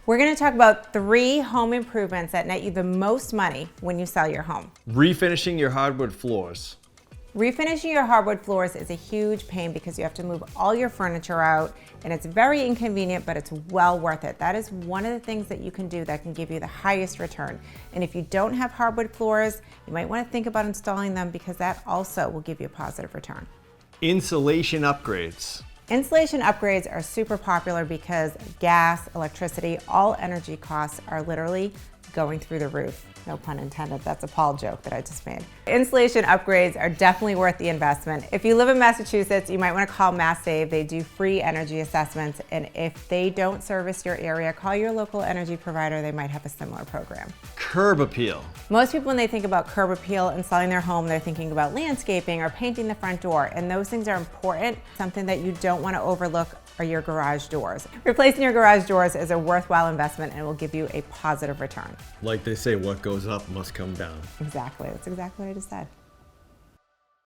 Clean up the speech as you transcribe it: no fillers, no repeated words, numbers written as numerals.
We're going to talk about 3 home improvements that net you the most money when you sell your home. Refinishing your hardwood floors. Refinishing your hardwood floors is a huge pain because you have to move all your furniture out, and it's very inconvenient, but it's well worth it. That is one of the things that you can do that can give you the highest return. And if you don't have hardwood floors, you might want to think about installing them because that also will give you a positive return. Insulation upgrades. Insulation upgrades are super popular because gas, electricity, all energy costs are literally going through the roof. No pun intended, that's a Paul joke that I just made. Insulation upgrades are definitely worth the investment. If you live in Massachusetts, you might want to call Mass Save. They do free energy assessments, and if they don't service your area, call your local energy provider. They might have a similar program. Curb appeal. Most people, when they think about curb appeal and selling their home, they're thinking about landscaping or painting the front door, and those things are important. Something that you don't want to overlook are your garage doors. Replacing your garage doors is a worthwhile investment and will give you a positive return. Like they say, what goes up must come down. Exactly, that's exactly what I just said.